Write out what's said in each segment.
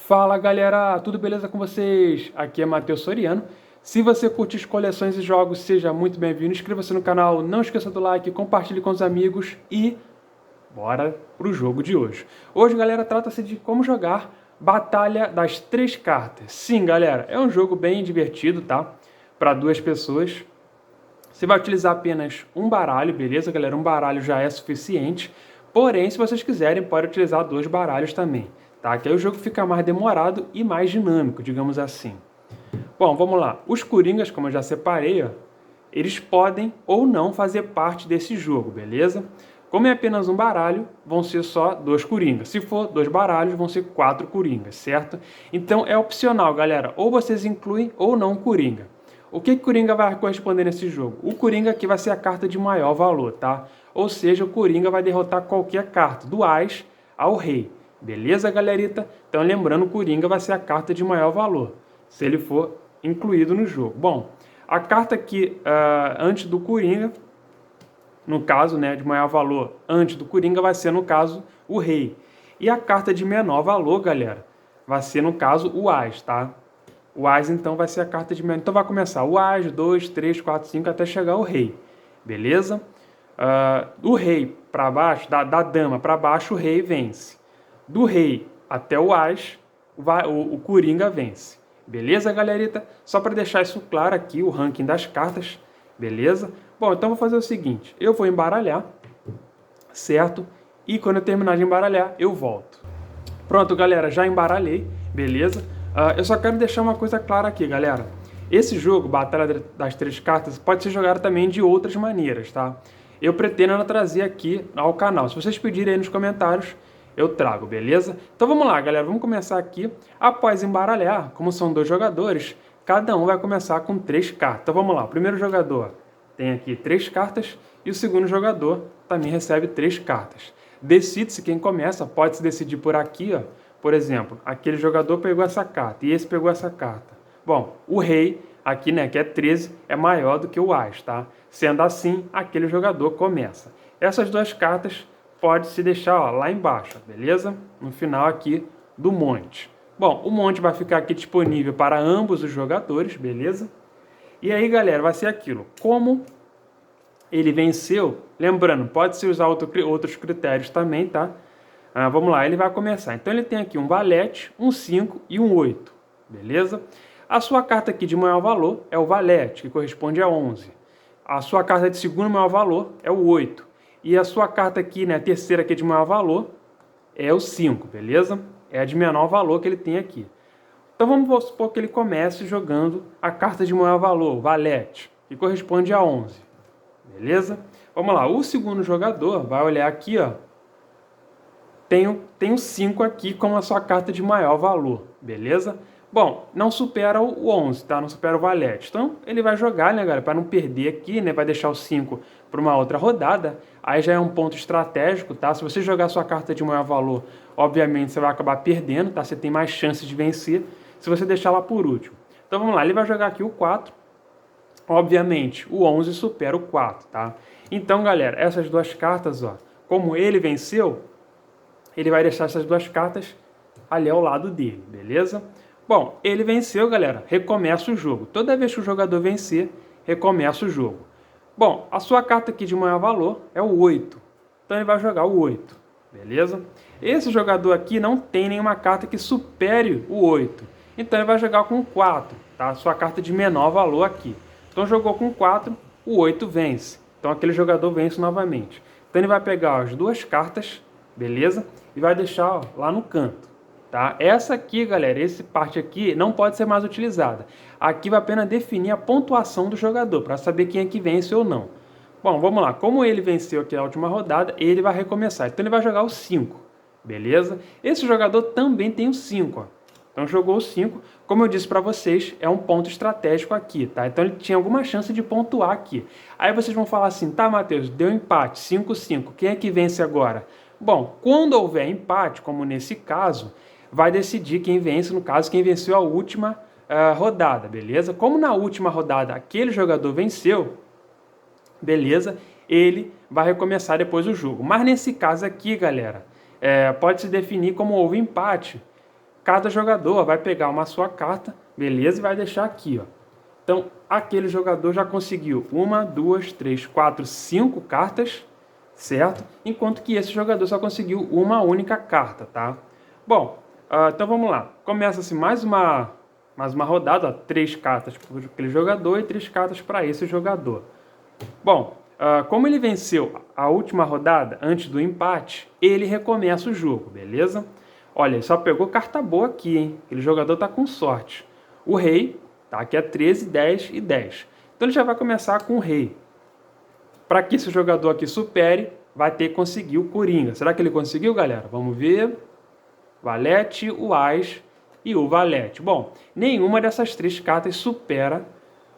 Fala galera, tudo beleza com vocês? Aqui é Matheus Soriano. Se você curte as coleções e jogos, seja muito bem-vindo. Inscreva-se no canal, não esqueça do like, compartilhe com os amigos e bora pro jogo de hoje. Hoje, galera, trata-se de como jogar Batalha das Três Cartas. Sim, galera, é um jogo bem divertido, tá? Para duas pessoas. Você vai utilizar apenas um baralho, beleza, galera? Um baralho já é suficiente. Porém, se vocês quiserem, pode utilizar dois baralhos também, tá? Que aí o jogo fica mais demorado e mais dinâmico, digamos assim. Bom, vamos lá. Os coringas, como eu já separei, ó, eles podem ou não fazer parte desse jogo, beleza? Como é apenas um baralho, vão ser só dois coringas. Se for dois baralhos, vão ser 4 coringas, certo? Então é opcional, galera. Ou vocês incluem ou não o coringa. O que Coringa vai corresponder nesse jogo? O Coringa aqui vai ser a carta de maior valor, tá? Ou seja, o Coringa vai derrotar qualquer carta, do As ao Rei. Beleza, galerita? Então, lembrando, o Coringa vai ser a carta de maior valor, se ele for incluído no jogo. Bom, a carta aqui antes do Coringa, no caso, né, de maior valor, antes do Coringa, vai ser, no caso, o Rei. E a carta de menor valor, galera, vai ser, no caso, o As, tá? O As, então, vai ser a carta de menor. Então, vai começar o As, 2, 3, 4, 5, até chegar o Rei. Beleza? Do Rei para baixo, da dama para baixo, o Rei vence. Do Rei até o As, o Coringa vence. Beleza, galerita? Só para deixar isso claro aqui, o ranking das cartas. Beleza? Bom, então, vou fazer o seguinte. Eu vou embaralhar, certo? E quando eu terminar de embaralhar, eu volto. Pronto, galera, já embaralhei. Beleza? Eu só quero deixar uma coisa clara aqui, galera. Esse jogo, Batalha das Três Cartas, pode ser jogado também de outras maneiras, tá? Eu pretendo trazer aqui ao canal. Se vocês pedirem aí nos comentários, eu trago, beleza? Então vamos lá, galera. Vamos começar aqui. Após embaralhar, como são dois jogadores, cada um vai começar com 3 cartas. Então vamos lá. O primeiro jogador tem aqui 3 cartas e o segundo jogador também recebe 3 cartas. Decide-se quem começa. Pode se decidir por aqui, ó. Por exemplo, aquele jogador pegou essa carta e esse pegou essa carta. Bom, o Rei, aqui, né, que é 13, é maior do que o As, tá? Sendo assim, aquele jogador começa. Essas duas cartas pode se deixar, ó, lá embaixo, beleza? No final aqui do monte. Bom, o monte vai ficar aqui disponível para ambos os jogadores, beleza? E aí, galera, vai ser aquilo. Como ele venceu, lembrando, pode-se usar outros critérios também, tá? Vamos lá, ele vai começar. Então ele tem aqui um valete, um 5 e um 8, beleza? A sua carta aqui de maior valor é o valete, que corresponde a 11. A sua carta de segundo maior valor é o 8. E a sua carta aqui, né, a terceira aqui de maior valor, é o 5, beleza? É a de menor valor que ele tem aqui. Então vamos supor que ele comece jogando a carta de maior valor, o valete, que corresponde a 11, beleza? Vamos lá, o segundo jogador vai olhar aqui, ó. Tem o 5 aqui como a sua carta de maior valor, beleza? Bom, não supera o 11, tá? Não supera o valete. Então, ele vai jogar, né, galera? Para não perder aqui, né? Vai deixar o 5 para uma outra rodada. Aí já é um ponto estratégico, tá? Se você jogar sua carta de maior valor, obviamente você vai acabar perdendo, tá? Você tem mais chances de vencer se você deixar lá por último. Então, vamos lá. Ele vai jogar aqui o 4. Obviamente, o 11 supera o 4, tá? Então, galera, essas duas cartas, ó, como ele venceu, ele vai deixar essas duas cartas ali ao lado dele, beleza? Bom, ele venceu, galera, recomeça o jogo. Toda vez que o jogador vencer, recomeça o jogo. Bom, a sua carta aqui de maior valor é o 8. Então ele vai jogar o 8, beleza? Esse jogador aqui não tem nenhuma carta que supere o 8. Então ele vai jogar com 4, tá? A sua carta de menor valor aqui. Então jogou com 4, o 8 vence. Então aquele jogador vence novamente. Então ele vai pegar as duas cartas, beleza? E vai deixar, ó, lá no canto, tá? Essa aqui, galera, essa parte aqui não pode ser mais utilizada. Aqui vai apenas definir a pontuação do jogador, para saber quem é que vence ou não. Bom, vamos lá. Como ele venceu aqui a última rodada, ele vai recomeçar. Então ele vai jogar o 5, beleza? Esse jogador também tem o 5, ó. Então jogou o 5. Como eu disse para vocês, é um ponto estratégico aqui, tá? Então ele tinha alguma chance de pontuar aqui. Aí vocês vão falar assim, tá, Matheus, deu empate, 5-5. Quem é que vence agora? Bom, quando houver empate, como nesse caso, vai decidir quem vence, no caso, quem venceu a última rodada, beleza? Como na última rodada aquele jogador venceu, beleza? Ele vai recomeçar depois o jogo. Mas nesse caso aqui, galera, pode-se definir como houve empate, cada jogador vai pegar uma sua carta, beleza? E vai deixar aqui, ó. Então, aquele jogador já conseguiu 1, 2, 3, 4, 5 cartas, certo? Enquanto que esse jogador só conseguiu uma única carta, tá? Bom, então vamos lá. Começa-se mais uma rodada, ó, 3 cartas para aquele jogador e 3 cartas para esse jogador. Bom, como ele venceu a última rodada, antes do empate, ele recomeça o jogo, beleza? Olha, ele só pegou carta boa aqui, hein? Aquele jogador tá com sorte. O rei, tá? Que é 13, 10 e 10. Então ele já vai começar com o rei. Para que esse jogador aqui supere, vai ter que conseguir o coringa. Será que ele conseguiu, galera? Vamos ver. Valete, o as e o valete. Bom, nenhuma dessas 3 cartas supera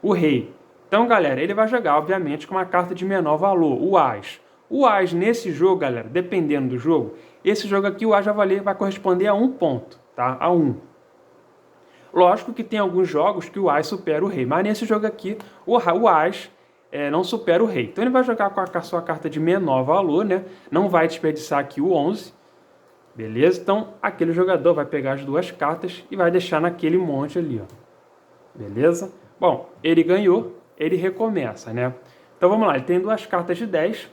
o rei. Então, galera, ele vai jogar, obviamente, com uma carta de menor valor, o as. O as nesse jogo, galera, dependendo do jogo, esse jogo aqui, o as vai corresponder a 1 ponto, tá? A 1. Lógico que tem alguns jogos que o as supera o rei, mas nesse jogo aqui, o as não supera o rei. Então, ele vai jogar com a sua carta de menor valor, né? Não vai desperdiçar aqui o 11, beleza? Então, aquele jogador vai pegar as 2 cartas e vai deixar naquele monte ali, ó. Beleza? Bom, ele ganhou, ele recomeça, né? Então, vamos lá. Ele tem 2 cartas de 10.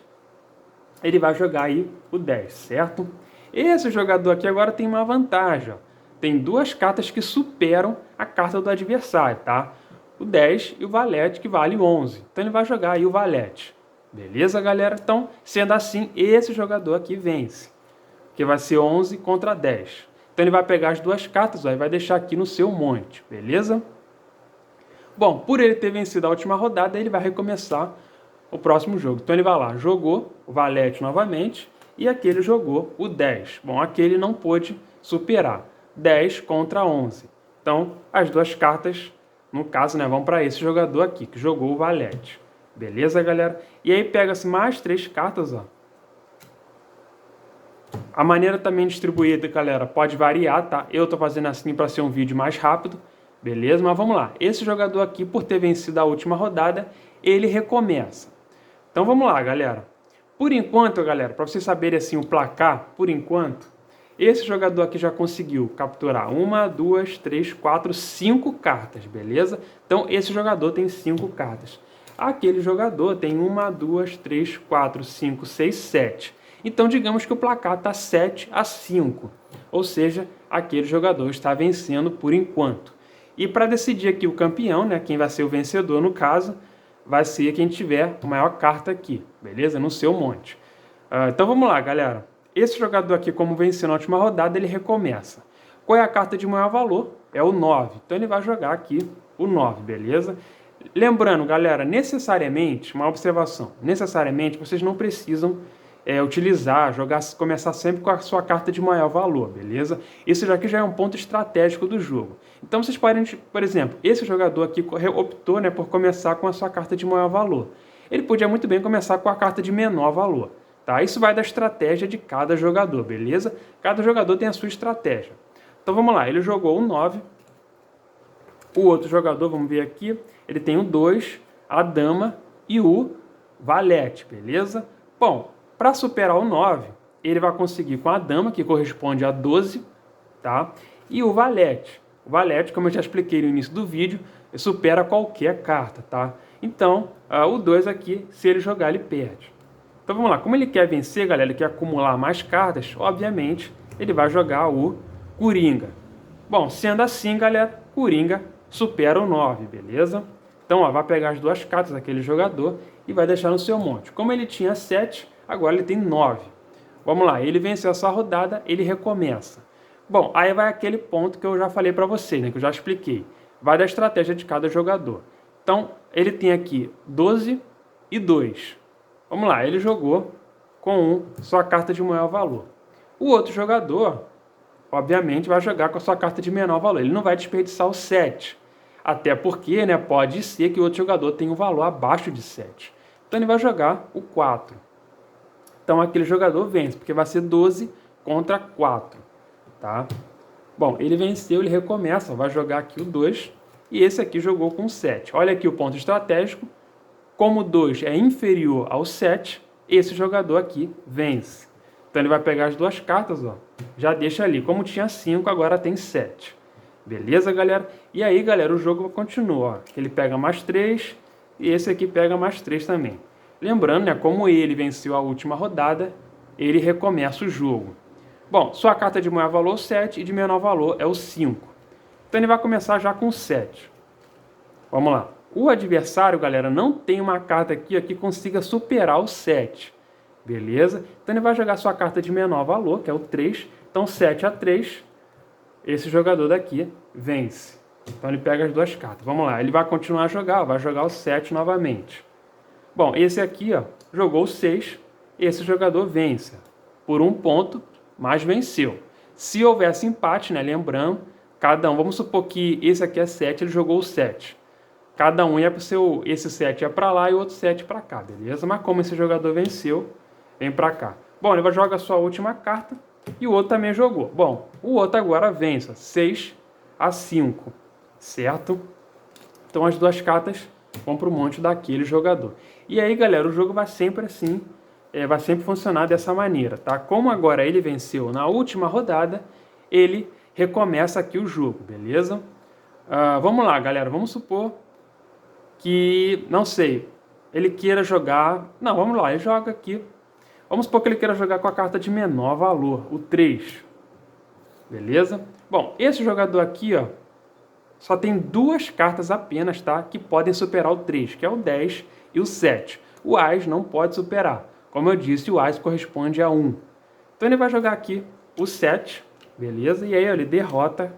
Ele vai jogar aí o 10, certo? Esse jogador aqui agora tem uma vantagem, ó. Tem 2 cartas que superam a carta do adversário, tá? O 10 e o valete, que vale 11. Então, ele vai jogar aí o valete. Beleza, galera? Então, sendo assim, esse jogador aqui vence, que vai ser 11 contra 10. Então, ele vai pegar as 2 cartas, ó, e vai deixar aqui no seu monte, beleza? Bom, por ele ter vencido a última rodada, ele vai recomeçar o próximo jogo. Então, ele vai lá, jogou o valete novamente, e aqui ele jogou o 10. Bom, aqui ele não pôde superar. 10 contra 11. Então, as 2 cartas, no caso, né, vão para esse jogador aqui, que jogou o valete. Beleza, galera? E aí, pega-se mais 3 cartas, ó. A maneira também distribuída, galera, pode variar, tá? Eu tô fazendo assim para ser um vídeo mais rápido, beleza? Mas vamos lá. Esse jogador aqui, por ter vencido a última rodada, ele recomeça. Então vamos lá, galera. Por enquanto, galera, para vocês saberem assim o placar, por enquanto, esse jogador aqui já conseguiu capturar 1, 2, 3, 4, 5 cartas, beleza? Então esse jogador tem 5 cartas. Aquele jogador tem 1, 2, 3, 4, 5, 6, 7. Então, digamos que o placar está 7-5, ou seja, aquele jogador está vencendo por enquanto. E para decidir aqui o campeão, né, quem vai ser o vencedor no caso, vai ser quem tiver a maior carta aqui, beleza? No seu monte. Então vamos lá, galera. Esse jogador aqui, como venceu na última rodada, ele recomeça. Qual é a carta de maior valor? É o 9. Então ele vai jogar aqui o 9, beleza? Lembrando, galera, necessariamente, uma observação, necessariamente vocês não precisam utilizar, começar sempre com a sua carta de maior valor, beleza? Isso aqui já é um ponto estratégico do jogo. Então vocês podem, por exemplo, esse jogador aqui optou, né, por começar com a sua carta de maior valor. Ele podia muito bem começar com a carta de menor valor, tá? Isso vai da estratégia de cada jogador, beleza? Cada jogador tem a sua estratégia. Então vamos lá, ele jogou o 9, o outro jogador, vamos ver aqui, ele tem o 2, a dama e o valete, beleza? Bom, para superar o 9, ele vai conseguir com a dama, que corresponde a 12, tá? E o valete. O valete, como eu já expliquei no início do vídeo, supera qualquer carta, tá? Então, o 2 aqui, se ele jogar, ele perde. Então vamos lá, como ele quer vencer, galera, ele quer acumular mais cartas, obviamente, ele vai jogar o coringa. Bom, sendo assim, galera, coringa supera o 9, beleza? Então, vai pegar as 2 cartas daquele jogador e vai deixar no seu monte. Como ele tinha 7, agora ele tem 9. Vamos lá, ele venceu essa rodada, ele recomeça. Bom, aí vai aquele ponto que eu já falei para você, né, que eu já expliquei. Vai da estratégia de cada jogador. Então, ele tem aqui 12 e 2. Vamos lá, ele jogou com sua carta de maior valor. O outro jogador, obviamente, vai jogar com a sua carta de menor valor. Ele não vai desperdiçar o 7. Até porque, né, pode ser que o outro jogador tenha um valor abaixo de 7. Então, ele vai jogar o 4. Então, aquele jogador vence, porque vai ser 12 contra 4, tá? Bom, ele venceu, ele recomeça, vai jogar aqui o 2, e esse aqui jogou com 7. Olha aqui o ponto estratégico, como o 2 é inferior ao 7, esse jogador aqui vence. Então ele vai pegar as duas cartas, ó. Já deixa ali. Como tinha 5, agora tem 7. Beleza, galera? E aí, galera, o jogo continua, ó. Ele pega mais 3 e esse aqui pega mais 3 também. Lembrando, né, como ele venceu a última rodada, ele recomeça o jogo. Bom, sua carta de maior valor é o 7 e de menor valor é o 5. Então ele vai começar já com 7. Vamos lá. O adversário, galera, não tem uma carta aqui ó, que consiga superar o 7. Beleza? Então ele vai jogar sua carta de menor valor, que é o 3. Então 7 a 3, esse jogador daqui vence. Então ele pega as duas cartas. Vamos lá, ele vai continuar a jogar, vai jogar o 7 novamente. Bom, esse aqui ó, jogou o 6, esse jogador vence. Por 1 ponto, mas venceu. Se houvesse empate, né, lembrando, cada um, vamos supor que esse aqui é 7, ele jogou o 7. Cada um ia para o seu, esse 7 ia para lá e o outro 7 para cá, beleza? Mas como esse jogador venceu, vem para cá. Bom, ele vai jogar a sua última carta e o outro também jogou. Bom, o outro agora vence, 6 a 5, certo? Então as duas cartas vão para o monte daquele jogador. E aí, galera, o jogo vai sempre assim, vai sempre funcionar dessa maneira, tá? Como agora ele venceu na última rodada, ele recomeça aqui o jogo, beleza? Vamos lá, galera, vamos supor que, não sei, ele queira jogar... Não, vamos lá, ele joga aqui. Vamos supor que ele queira jogar com a carta de menor valor, o 3. Beleza? Bom, esse jogador aqui, ó, só tem duas cartas apenas, tá? Que podem superar o 3, que é o 10 e o 7. O Ás não pode superar. Como eu disse, o Ás corresponde a 1. Então ele vai jogar aqui o 7, beleza? E aí ó, ele derrota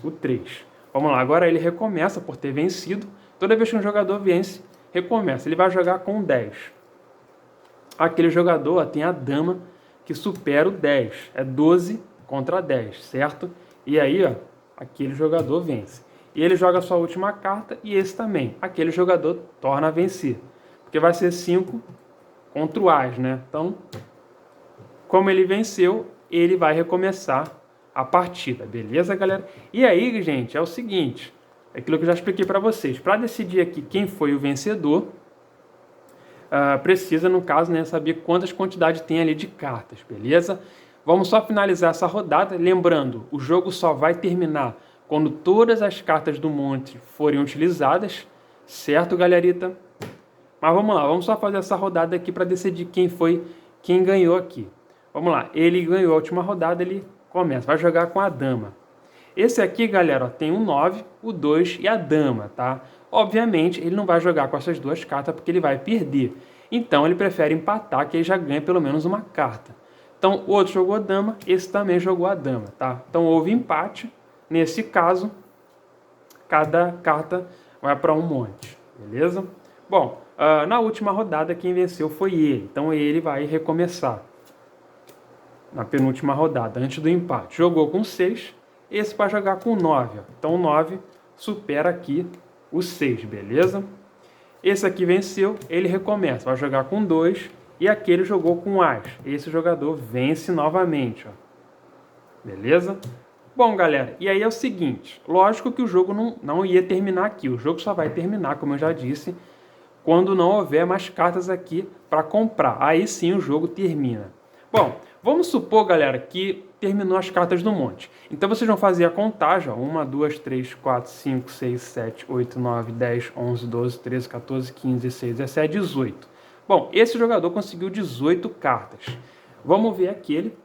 o 3. Vamos lá, agora ele recomeça por ter vencido. Toda vez que um jogador vence, recomeça. Ele vai jogar com 10. Aquele jogador ó, tem a dama que supera o 10. É 12 contra 10, certo? E aí, ó, aquele jogador vence. E ele joga a sua última carta e esse também. Aquele jogador torna a vencer. Porque vai ser 5 contra o Ás, né? Então, como ele venceu, ele vai recomeçar a partida. Beleza, galera? E aí, gente, é o seguinte... É aquilo que eu já expliquei para vocês. Para decidir aqui quem foi o vencedor, precisa, no caso, né, saber quantas quantidades tem ali de cartas, beleza? Vamos só finalizar essa rodada. Lembrando, o jogo só vai terminar quando todas as cartas do monte forem utilizadas, certo, galerita? Mas vamos lá, vamos só fazer essa rodada aqui para decidir quem ganhou aqui. Vamos lá, ele ganhou a última rodada, ele começa, vai jogar com a dama. Esse aqui, galera, ó, tem o 9, o 2 e a dama, tá? Obviamente, ele não vai jogar com essas duas cartas porque ele vai perder. Então, ele prefere empatar, que aí já ganha pelo menos uma carta. Então, o outro jogou a dama, esse também jogou a dama, tá? Então, houve empate. Nesse caso, cada carta vai para um monte, beleza? Bom, na última rodada, quem venceu foi ele. Então, ele vai recomeçar na penúltima rodada, antes do empate. Jogou com 6. Esse vai jogar com 9. Ó. Então, o 9 supera aqui o 6, beleza? Esse aqui venceu, ele recomeça. Vai jogar com 2 e aquele jogou com Ás. Esse jogador vence novamente, ó. Beleza? Bom, galera, e aí é o seguinte. Lógico que o jogo não ia terminar aqui. O jogo só vai terminar, como eu já disse, quando não houver mais cartas aqui para comprar. Aí sim o jogo termina. Bom, vamos supor, galera, que terminou as cartas do monte. Então vocês vão fazer a contagem, ó, 1, 2, 3, 4, 5, 6, 7, 8, 9, 10, 11, 12, 13, 14, 15, 16, 17, 18. Bom, esse jogador conseguiu 18 cartas. Vamos ver aquele.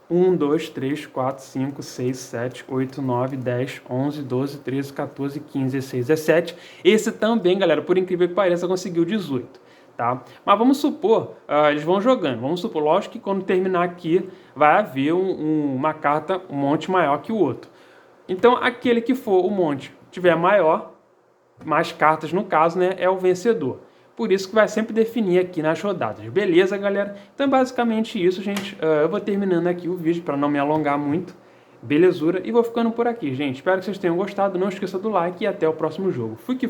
1, 2, 3, 4, 5, 6, 7, 8, 9, 10, 11, 12, 13, 14, 15, 16, 17. Esse também, galera, por incrível que pareça, conseguiu 18. Tá? Mas vamos supor, eles vão jogando. Vamos supor, lógico que quando terminar aqui, vai haver uma carta, um monte maior que o outro. Então, aquele que for o monte tiver maior, mais cartas no caso, né, é o vencedor. Por isso que vai sempre definir aqui nas rodadas. Beleza, galera? Então, basicamente isso, gente. Eu vou terminando aqui o vídeo para não me alongar muito. Belezura. E vou ficando por aqui, gente. Espero que vocês tenham gostado. Não esqueça do like e até o próximo jogo. Fui que